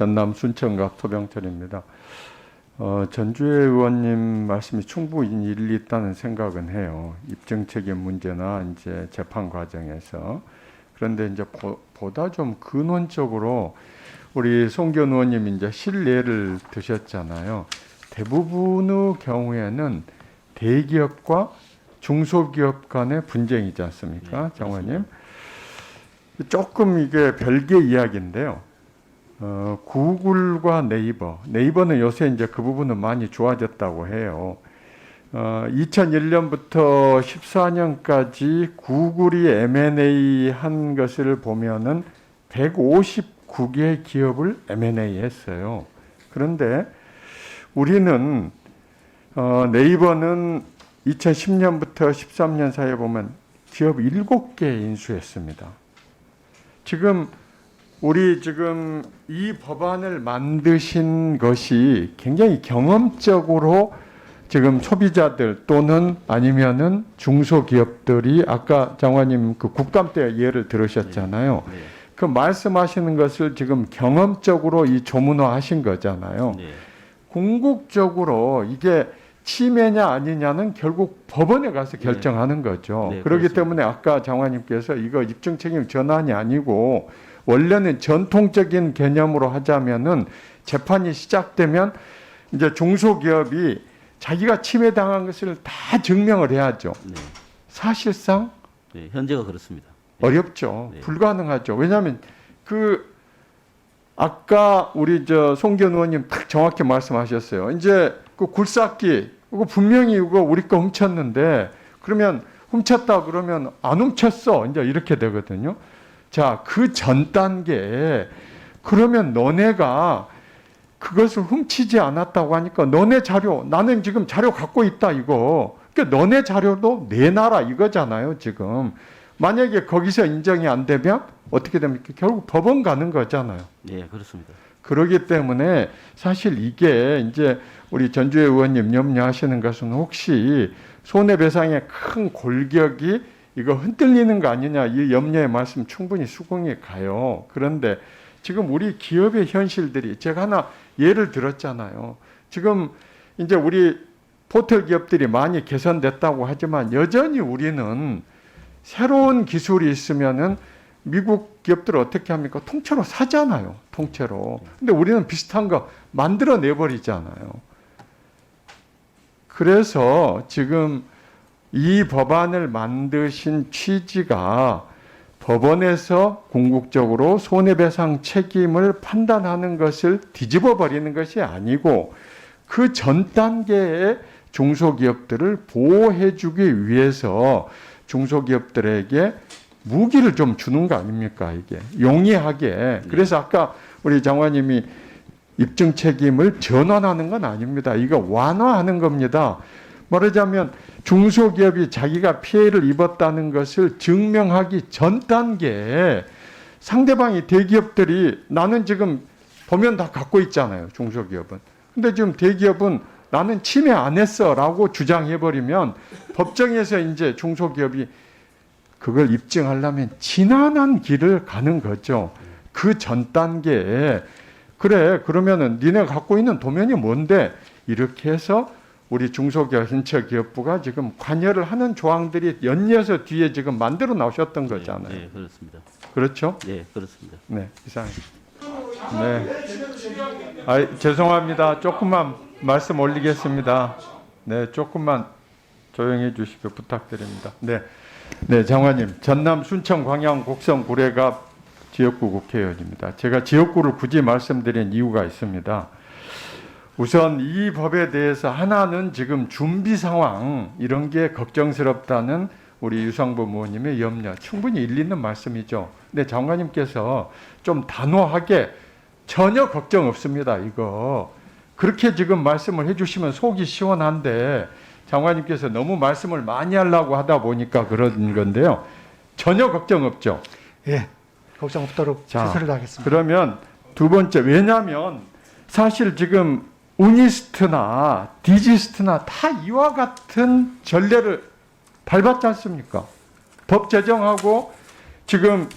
전남 순천갑 토병철입니다. 전주혜 의원님 말씀이 충분히 일리 있다는 생각은 해요. 입증 책임 문제나 이제 재판 과정에서. 그런데 이제 보다 좀 근원적으로 우리 송기현 의원님 이제 실례를 드셨잖아요. 대부분의 경우에는 대기업과 중소기업 간의 분쟁이지 않습니까, 장관님? 조금 이게 별개 이야기인데요. 구글과 네이버는 요새 이제 그 부분은 많이 좋아졌다고 해요. 2001년부터 14년까지 구글이 M&A 한 것을 보면은 159개 기업을 M&A 했어요. 그런데 우리는 네이버는 2010년부터 13년 사이에 보면 기업 7개 인수했습니다. 우리 지금 이 법안을 만드신 것이 굉장히 경험적으로 지금 소비자들 또는 아니면은 중소기업들이 아까 장관님 그 국감 때 예를 들으셨잖아요. 네. 그 말씀하시는 것을 지금 경험적으로 이 조문화 하신 거잖아요. 네. 궁극적으로 이게 침해냐 아니냐는 결국 법원에 가서 결정하는 거죠. 네, 그렇기 그렇습니다. 때문에 아까 장관님께서 이거 입증 책임 전환이 아니고 원래는 전통적인 개념으로 하자면은 재판이 시작되면 이제 중소기업이 자기가 침해당한 것을 다 증명을 해야죠. 네. 사실상 네. 현재가 그렇습니다. 네. 어렵죠. 네. 불가능하죠. 왜냐하면 아까 우리 송기현 의원님 딱 정확히 말씀하셨어요. 이제 그 굴삭기 이거 분명히 이거 우리 거 훔쳤는데 그러면 훔쳤다 그러면 안 훔쳤어. 이제 이렇게 되거든요. 자, 그 전 단계에 그러면 너네가 그것을 훔치지 않았다고 하니까 너네 자료, 나는 지금 자료 갖고 있다 이거. 그러니까 너네 자료도 내놔라 이거잖아요, 지금. 만약에 거기서 인정이 안 되면 어떻게 됩니까? 결국 법원 가는 거잖아요. 네, 그렇습니다. 그러기 때문에 사실 이게 이제 우리 전주혜 의원님 염려하시는 것은 혹시 손해배상의 큰 골격이 이거 흔들리는 거 아니냐 이 염려의 말씀 충분히 수긍이 가요. 그런데 지금 우리 기업의 현실들이 제가 하나 예를 들었잖아요. 지금 이제 우리 포털 기업들이 많이 개선됐다고 하지만 여전히 우리는 새로운 기술이 있으면은 미국 기업들 어떻게 합니까? 통째로 사잖아요. 통째로. 근데 우리는 비슷한 거 만들어 내버리잖아요. 그래서 지금 이 법안을 만드신 취지가 법원에서 궁극적으로 손해배상 책임을 판단하는 것을 뒤집어 버리는 것이 아니고 그 전 단계의 중소기업들을 보호해주기 위해서 중소기업들에게 무기를 좀 주는 거 아닙니까, 이게. 용이하게. 그래서 아까 우리 장관님이 입증 책임을 전환하는 건 아닙니다. 이거 완화하는 겁니다. 말하자면 중소기업이 자기가 피해를 입었다는 것을 증명하기 전 단계에 상대방이 대기업들이 나는 지금 보면 다 갖고 있잖아요, 중소기업은. 근데 지금 대기업은 나는 침해 안 했어 라고 주장해버리면 법정에서 이제 중소기업이 그걸 입증하려면 지난한 길을 가는 거죠. 그 전 단계에 그래 그러면은 니네 갖고 있는 도면이 뭔데 이렇게 해서 우리 중소기업 현처기업부가 지금 관여를 하는 조항들이 연이어서 뒤에 지금 만들어 나오셨던 거잖아요. 네, 그렇습니다. 그렇죠? 네, 그렇습니다. 네, 이상입니다. 네. 죄송합니다. 조금만 말씀 올리겠습니다. 네, 조금만 조용해 주시고 부탁드립니다. 네. 네, 장관님. 전남 순천 광양 곡성 구례갑 지역구 국회의원입니다. 제가 지역구를 굳이 말씀드린 이유가 있습니다. 우선 이 법에 대해서 하나는 지금 준비 상황 이런 게 걱정스럽다는 우리 유상범 의원님의 염려 충분히 일리 있는 말씀이죠. 근데 장관님께서 좀 단호하게 전혀 걱정 없습니다. 이거 그렇게 지금 말씀을 해주시면 속이 시원한데 장관님께서 너무 말씀을 많이 하려고 하다 보니까 그런 건데요. 전혀 걱정 없죠. 예, 걱정 없도록 최선을 다하겠습니다. 그러면 두 번째, 왜냐하면 사실 지금 우니스트나 디지스트나 다 이와 같은 전례를 밟았지 않습니까? 법 제정하고 지금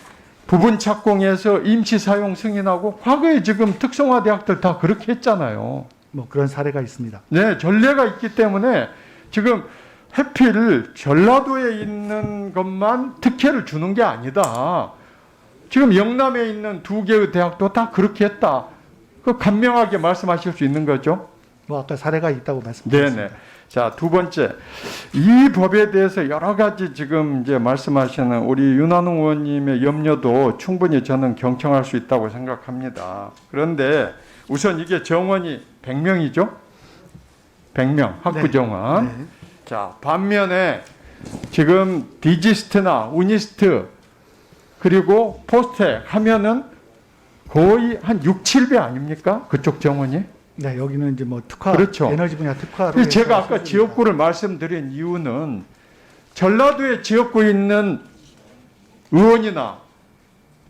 부분 착공해서 임시 사용 승인하고 과거에 지금 특성화 대학들 다 그렇게 했잖아요. 뭐 그런 사례가 있습니다. 네, 전례가 있기 때문에 지금 해필 전라도에 있는 것만 특혜를 주는 게 아니다. 지금 영남에 있는 두 개의 대학도 다 그렇게 했다. 그 간명하게 말씀하실 수 있는 거죠. 뭐 아까 사례가 있다고 말씀드렸습니다. 네네. 자, 두 번째, 이 법에 대해서 여러 가지 지금 이제 말씀하시는 우리 윤한홍 의원님의 염려도 충분히 저는 경청할 수 있다고 생각합니다. 그런데 우선 이게 정원이 100명이죠? 100명 학부 정원. 네. 자, 반면에 지금 디지스트나 우니스트 그리고 포스텍 하면은 거의 한 6, 7배 아닙니까? 그쪽 정원이? 네, 여기는 이제 뭐 특화, 그렇죠. 에너지 분야 특화로. 그래서 제가 해서 아까 수준입니다. 지역구를 말씀드린 이유는 전라도에 지역구에 있는 의원이나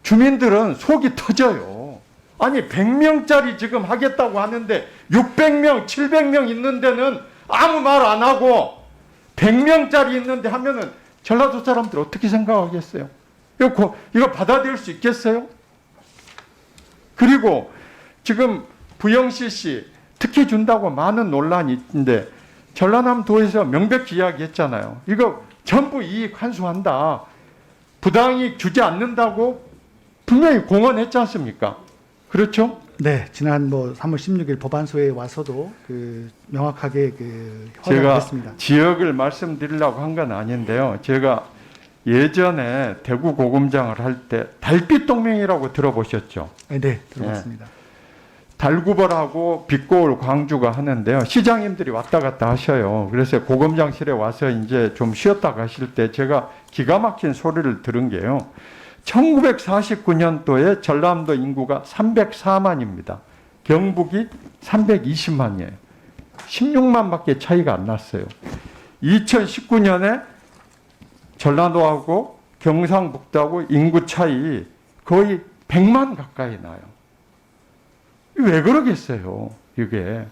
주민들은 속이 터져요. 아니 100명짜리 지금 하겠다고 하는데 600명, 700명 있는 데는 아무 말 안 하고 100명짜리 있는데 하면은 전라도 사람들 어떻게 생각하겠어요? 이거 받아들일 수 있겠어요? 그리고 지금 부영시 씨 특혜 준다고 많은 논란이 있는데 전라남도에서 명백히 이야기했잖아요. 이거 전부 이익 환수한다. 부당이익 주지 않는다고 분명히 공언했지 않습니까? 그렇죠? 네, 지난 뭐 3월 16일 법안소에 와서도 그 명확하게 그 제가 허락했습니다. 지역을 말씀드리려고 한 건 아닌데요. 제가 예전에 대구 고검장을 할 때 달빛 동맹이라고 들어보셨죠? 네, 들어봤습니다. 달구벌하고 빛고울 광주가 하는데요. 시장님들이 왔다 갔다 하셔요. 그래서 고검장실에 와서 이제 좀 쉬었다 가실 때 제가 기가 막힌 소리를 들은 게요. 1949년도에 전라남도 인구가 304만입니다. 경북이 320만이에요. 16만밖에 차이가 안 났어요. 2019년에 전라도하고 경상북도하고 인구 차이 거의 100만 가까이 나요. 왜 그러겠어요? 이게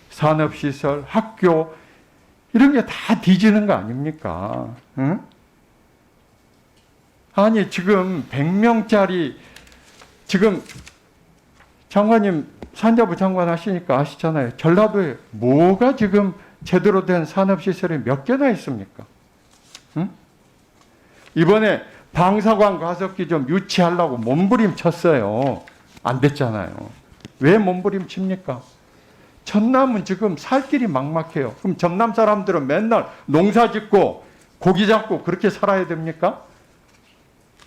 산업시설, 학교 이런 게 다 뒤지는 거 아닙니까? 응? 아니 지금 100명짜리 지금 장관님 산자부 장관 하시니까 아시잖아요. 전라도에 뭐가 지금 제대로 된 산업시설이 몇 개나 있습니까? 응? 이번에 방사관 가습기 좀 유치하려고 몸부림 쳤어요. 안 됐잖아요. 왜 몸부림 칩니까? 전남은 지금 살 길이 막막해요. 그럼 전남 사람들은 맨날 농사 짓고 고기 잡고 그렇게 살아야 됩니까?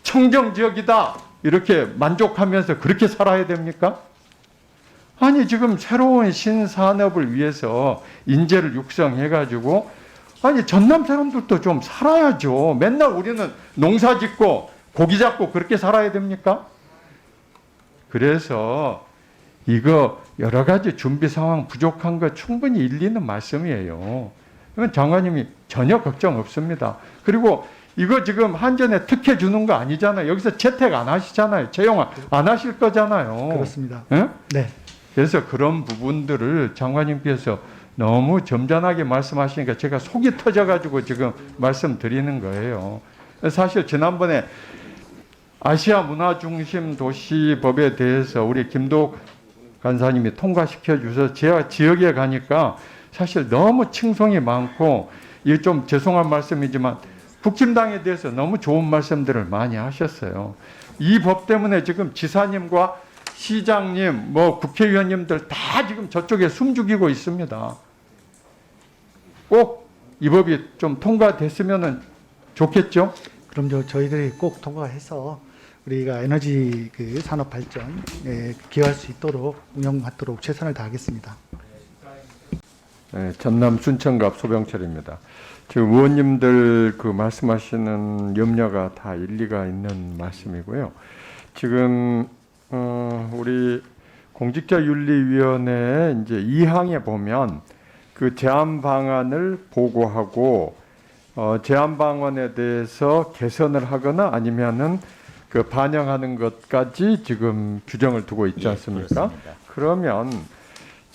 청정 지역이다. 이렇게 만족하면서 그렇게 살아야 됩니까? 아니 지금 새로운 신산업을 위해서 인재를 육성해가지고 아니 전남 사람들도 좀 살아야죠. 맨날 우리는 농사 짓고 고기 잡고 그렇게 살아야 됩니까? 그래서 이거 여러 가지 준비 상황 부족한 거 충분히 일리는 말씀이에요. 이건 장관님이 전혀 걱정 없습니다. 그리고 이거 지금 한전에 특혜 주는 거 아니잖아요. 여기서 채택 안 하시잖아요. 채용 안 하실 거잖아요. 그렇습니다. 예? 네. 그래서 그런 부분들을 장관님께서 너무 점잖하게 말씀하시니까 제가 속이 터져가지고 지금 말씀드리는 거예요. 사실 지난번에 아시아 문화중심 도시법에 대해서 우리 김도욱 간사님이 통과시켜 주셔서 제가 지역에 가니까 사실 너무 칭송이 많고 이게 좀 죄송한 말씀이지만 국힘당에 대해서 너무 좋은 말씀들을 많이 하셨어요. 이 법 때문에 지금 지사님과 시장님, 뭐 국회의원님들 다 지금 저쪽에 숨죽이고 있습니다. 꼭 이 법이 좀 통과됐으면 좋겠죠? 그럼 저희들이 꼭 통과해서 우리가 에너지 그 산업 발전에 기여할 수 있도록 운영하도록 최선을 다하겠습니다. 네, 전남 순천갑 소병철입니다. 지금 의원님들 그 말씀하시는 염려가 다 일리가 있는 말씀이고요. 지금 우리 공직자윤리위원회 이제 2항에 보면 그 제안 방안을 보고하고 제안 방안에 대해서 개선을 하거나 아니면은 그 반영하는 것까지 지금 규정을 두고 있지 않습니까? 그렇습니다. 그러면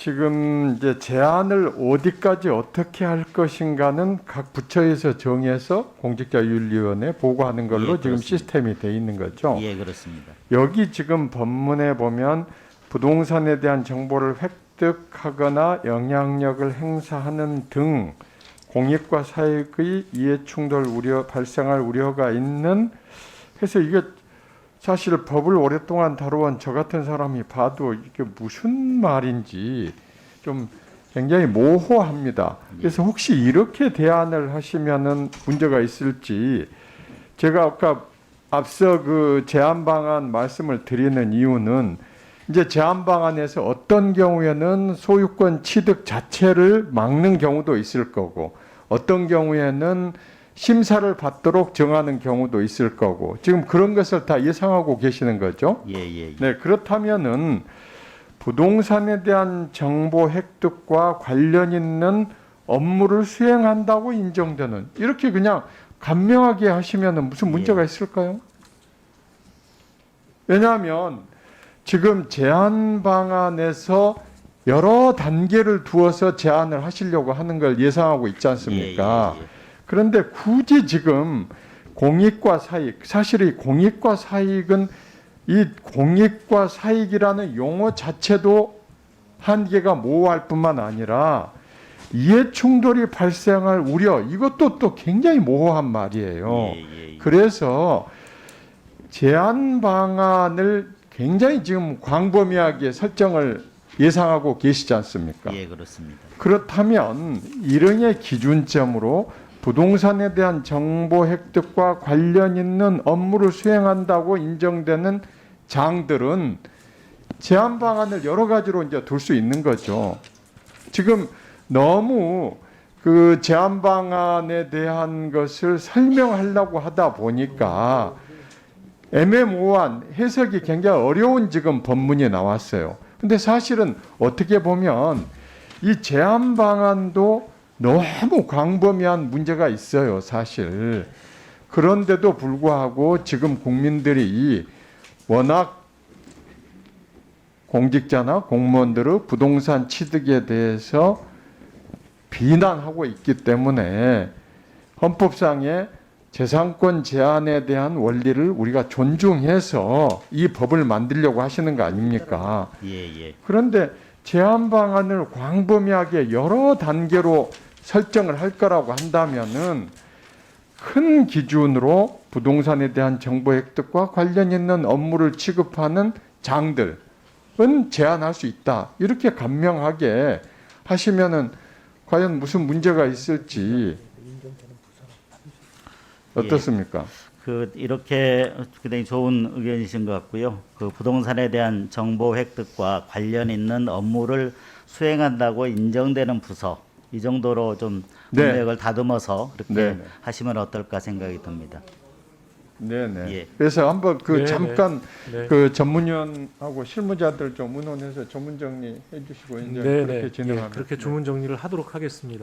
지금 이제 제한을 어디까지 어떻게 할 것인가는 각 부처에서 정해서 공직자윤리위원회에 보고하는 걸로 예, 지금 그렇습니다. 시스템이 돼 있는 거죠. 예, 그렇습니다. 여기 지금 법문에 보면 부동산에 대한 정보를 획득하거나 영향력을 행사하는 등 공익과 사익의 이해충돌 우려 발생할 우려가 있는 해서 이게 사실 법을 오랫동안 다루어온 저 같은 사람이 봐도 이게 무슨 말인지 좀 굉장히 모호합니다. 그래서 혹시 이렇게 대안을 하시면은 문제가 있을지 제가 아까 앞서 그 제안 방안 말씀을 드리는 이유는 이제 제안 방안에서 어떤 경우에는 소유권 취득 자체를 막는 경우도 있을 거고 어떤 경우에는 심사를 받도록 정하는 경우도 있을 거고 지금 그런 것을 다 예상하고 계시는 거죠. 예, 예, 예. 네, 그렇다면은 부동산에 대한 정보 획득과 관련 있는 업무를 수행한다고 인정되는 이렇게 그냥 간명하게 하시면은 무슨 문제가 있을까요? 왜냐하면 지금 제안 방안에서 여러 단계를 두어서 제안을 하시려고 하는 걸 예상하고 있지 않습니까? 예, 예, 예. 그런데 굳이 지금 공익과 사익, 사실 이 공익과 사익은 이 공익과 사익이라는 용어 자체도 한계가 모호할 뿐만 아니라 이해 충돌이 발생할 우려 이것도 또 굉장히 모호한 말이에요. 예, 예, 예. 그래서 제안 방안을 굉장히 지금 광범위하게 설정을 예상하고 계시지 않습니까? 예, 그렇습니다. 그렇다면 일응의 기준점으로 부동산에 대한 정보 획득과 관련 있는 업무를 수행한다고 인정되는 장들은 제한 방안을 여러 가지로 이제 둘 수 있는 거죠. 지금 너무 그 제한 방안에 대한 것을 설명하려고 하다 보니까 애매모호한 해석이 굉장히 어려운 지금 법문이 나왔어요. 근데 사실은 어떻게 보면 이 제한 방안도 너무 광범위한 문제가 있어요, 사실. 그런데도 불구하고 지금 국민들이 워낙 공직자나 공무원들의 부동산 취득에 대해서 비난하고 있기 때문에 헌법상의 재산권 제한에 대한 원리를 우리가 존중해서 이 법을 만들려고 하시는 거 아닙니까? 예, 예. 그런데 제한 방안을 광범위하게 여러 단계로 설정을 할 거라고 한다면은 큰 기준으로 부동산에 대한 정보 획득과 관련 있는 업무를 취급하는 장들은 제한할 수 있다. 이렇게 간명하게 하시면은 과연 무슨 문제가 있을지 어떻습니까? 이렇게 굉장히 좋은 의견이신 것 같고요. 그 부동산에 대한 정보 획득과 관련 있는 업무를 수행한다고 인정되는 부서 이 정도로 좀 네. 문맥을 다듬어서 그렇게 네네. 하시면 어떨까 생각이 듭니다. 네네. 예. 그래서 한번 그 네네. 잠깐 네. 그 전문위원하고 실무자들 좀 의논해서 전문 정리해 주시고 이제 네네. 그렇게 진행하면 예, 그렇게 주문 정리를 하도록 하겠습니다.